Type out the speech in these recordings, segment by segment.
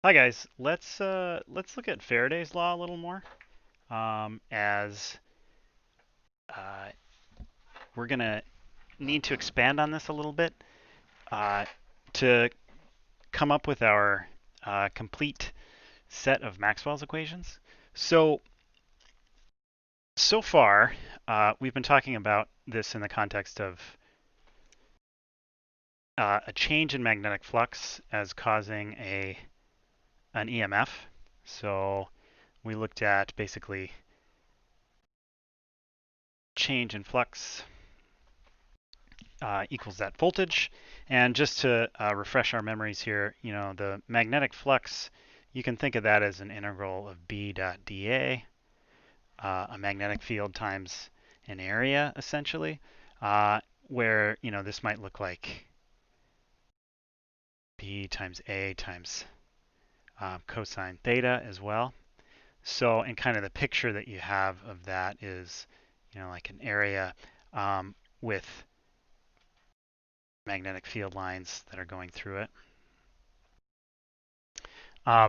Hi guys, let's look at Faraday's law a little more. As uh, we're gonna need to expand on this a little bit uh, to come up with our complete set of Maxwell's equations. So far, we've been talking about this in the context of a change in magnetic flux as causing an EMF. So we looked at basically change in flux equals that voltage. And just to refresh our memories here, the magnetic flux, you can think of that as an integral of B dot dA, a magnetic field times an area, essentially, where, this might look like B times A times cosine theta as well. So, and kind of the picture that you have of that is, like an area with magnetic field lines that are going through it.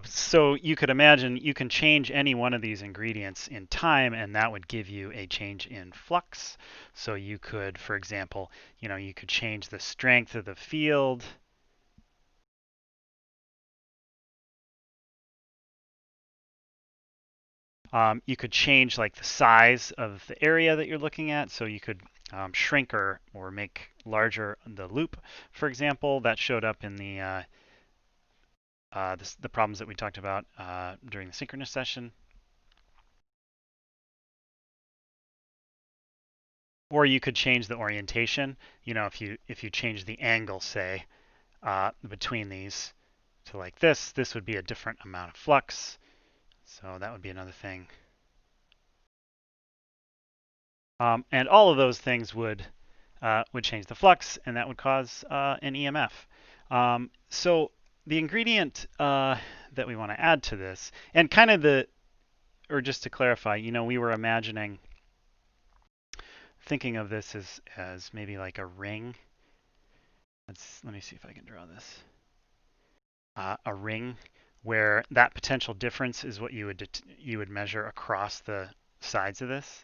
So you could imagine you can change any one of these ingredients in time, and that would give you a change in flux. So you could, for example, you could change the strength of the field. You could change like the size of the area that you're looking at. So you could shrink or make larger the loop, for example. That showed up in the problems that we talked about during the synchronous session. Or you could change the orientation. If you change the angle, say, between these to like this would be a different amount of flux. So that would be another thing. And all of those things would change the flux, and that would cause an EMF. So the ingredient that we want to add to this, and kind of or just to clarify, we were thinking of this as maybe like a ring. Let me see if I can draw this. A ring where that potential difference is what you would measure across the sides of this,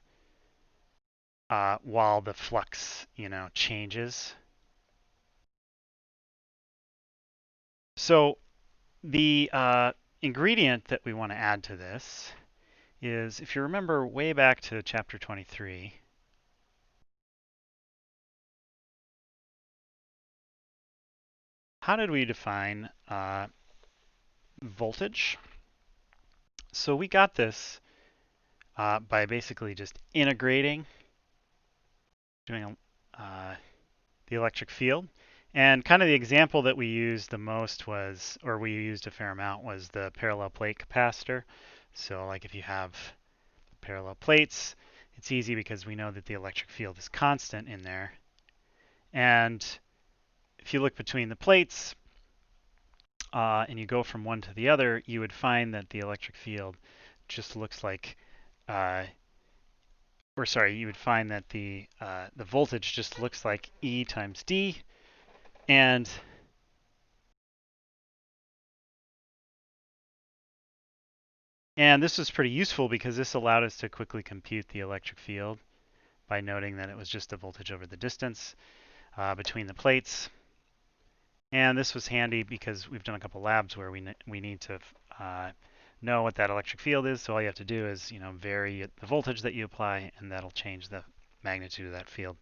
while the flux, changes. So the ingredient that we want to add to this is, if you remember way back to chapter 23, how did we define voltage? So we got this by basically just integrating, doing the electric field. And kind of the example that we used the most was, or we used a fair amount, was the parallel plate capacitor. So like if you have parallel plates, it's easy because we know that the electric field is constant in there. And if you look between the plates and you go from one to the other, you would find that the electric field just looks like, or sorry, you would find that the voltage just looks like E times D. And this was pretty useful because this allowed us to quickly compute the electric field by noting that it was just the voltage over the distance between the plates. And this was handy because we've done a couple labs where we need to know what that electric field is. So all you have to do is, vary the voltage that you apply, and that'll change the magnitude of that field.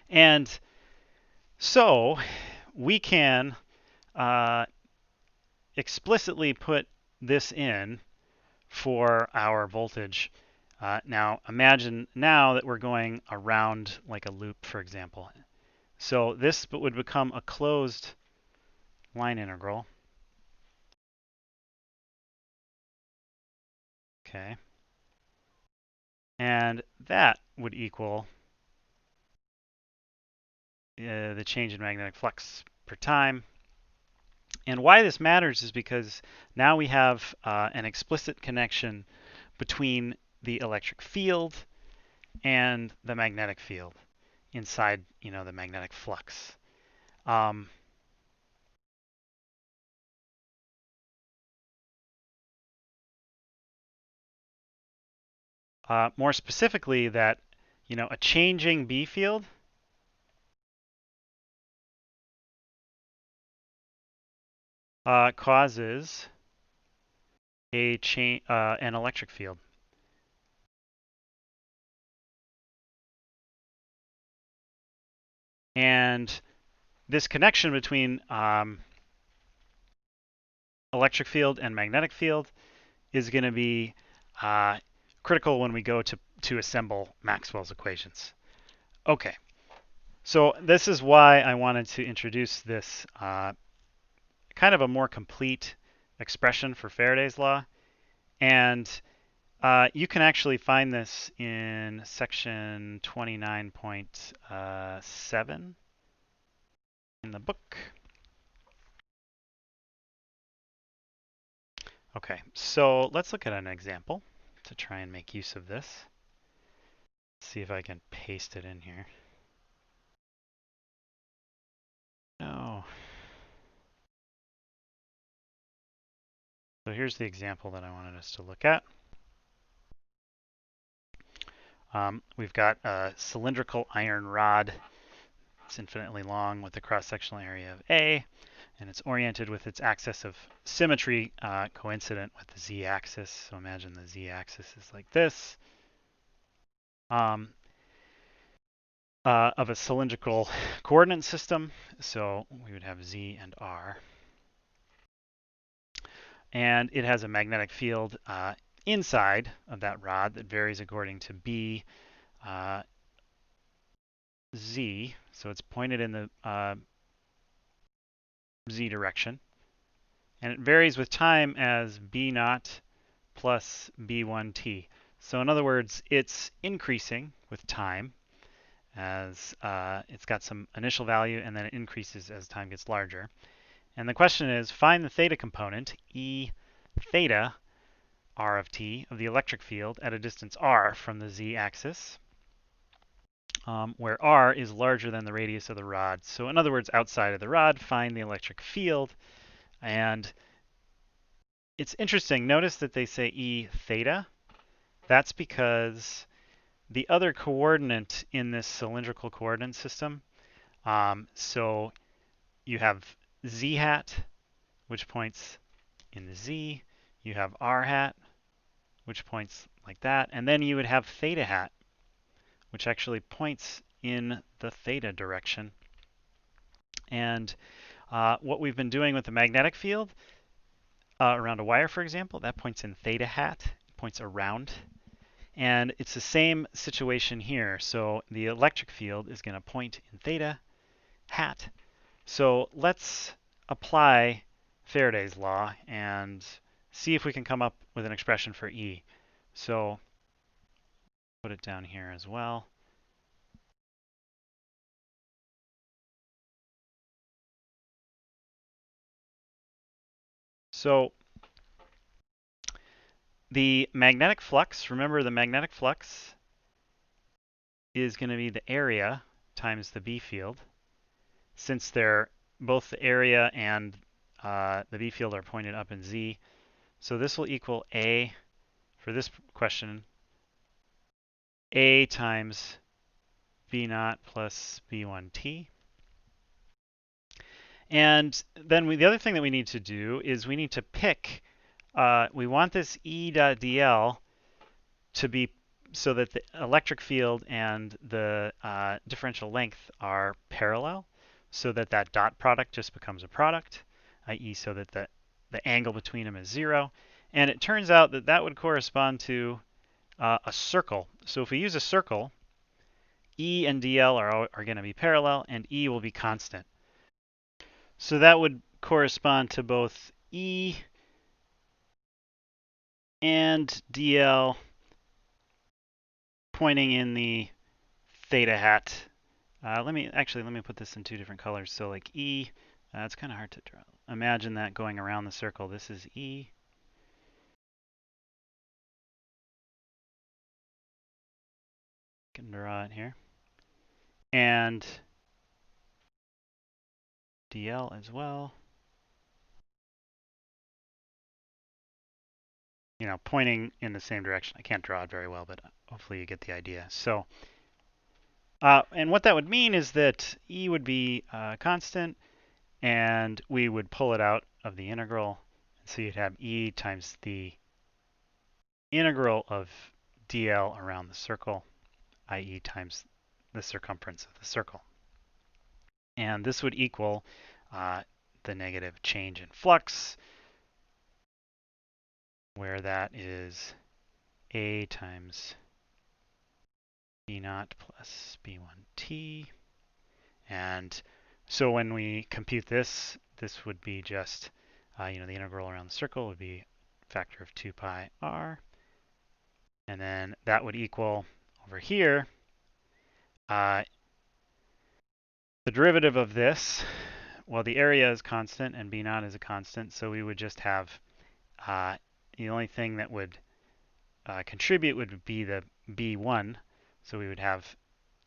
And so we can explicitly put this in for our voltage. Now imagine now that we're going around like a loop, for example. So this would become a closed line integral. Okay. And that would equal the change in magnetic flux per time. And why this matters is because now we have an explicit connection between the electric field and the magnetic field inside, the magnetic flux. More specifically, that a changing B field causes an electric field. And this connection between electric field and magnetic field is going to be critical when we go to assemble Maxwell's equations. Okay, so this is why I wanted to introduce this kind of a more complete expression for Faraday's law. And you can actually find this in section 29.7 in the book. Okay, so let's look at an example to try and make use of this. See if I can paste it in here. No. So here's the example that I wanted us to look at. We've got a cylindrical iron rod. It's infinitely long with a cross-sectional area of A, and it's oriented with its axis of symmetry coincident with the z-axis. So imagine the z-axis is like this. Of a cylindrical coordinate system. So we would have z and r. And it has a magnetic field inside of that rod that varies according to B, Z. So it's pointed in the Z direction. And it varies with time as B naught plus B1t. So in other words, it's increasing with time as it's got some initial value and then it increases as time gets larger. And the question is, find the theta component, E theta r of t, of the electric field at a distance r from the z-axis, where r is larger than the radius of the rod. So in other words, outside of the rod, find the electric field. And it's interesting, notice that they say E theta. That's because the other coordinate in this cylindrical coordinate system, so you have z hat, which points in the z. You have r hat, which points like that. And then you would have theta hat, which actually points in the theta direction. And what we've been doing with the magnetic field around a wire, for example, that points in theta hat, points around. And it's the same situation here. So the electric field is going to point in theta hat. So let's apply Faraday's law and see if we can come up with an expression for E. So put it down here as well. So the magnetic flux, remember the magnetic flux is going to be the area times the B field. Since they're both the area and the B field are pointed up in Z. So this will equal A, for this question, A times B naught plus B1t. And then the other thing that we need to do is we need to pick, we want this E dot dl to be so that the electric field and the differential length are parallel, so that that dot product just becomes a product, i.e. so that the angle between them is 0. And it turns out that that would correspond to a circle. So if we use a circle, E and dl are going to be parallel, and E will be constant. So that would correspond to both E and dl pointing in the theta hat. Let me put this in two different colors. So like E, it's kind of hard to draw. Imagine that going around the circle. This is E. Can draw it here. And dl as well. Pointing in the same direction. I can't draw it very well, but hopefully you get the idea. So, and what that would mean is that E would be constant, and we would pull it out of the integral. So you'd have E times the integral of dl around the circle, i.e. times the circumference of the circle. And this would equal the negative change in flux, where that is A times B naught plus B1t. And so when we compute this, this would be just, the integral around the circle would be a factor of 2 pi r. And then that would equal over here, the derivative of this, well, the area is constant and B naught is a constant, so we would just have, the only thing that would contribute would be the B1. So we would have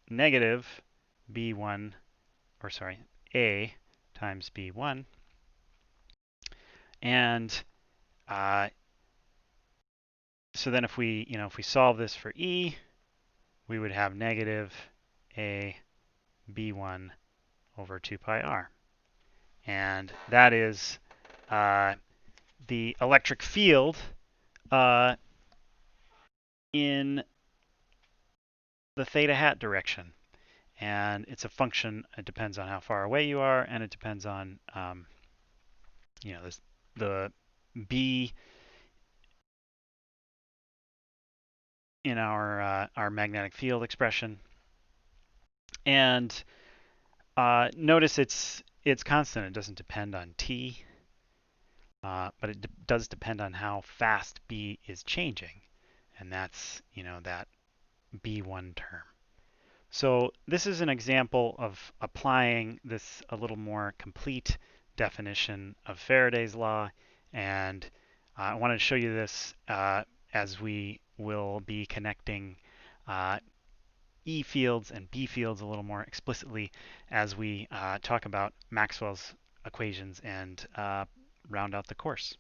negative B1, or sorry, A times B1. And so then if we solve this for E, we would have negative A B1 over 2 pi r. And that is the electric field in the theta hat direction. And it's a function, it depends on how far away you are, and it depends on, the B in our magnetic field expression. And notice it's constant. It doesn't depend on t, but it does depend on how fast B is changing, and that's that B1 term. So this is an example of applying this a little more complete definition of Faraday's law, and I wanted to show you this as we will be connecting E fields and B fields a little more explicitly as we talk about Maxwell's equations and round out the course.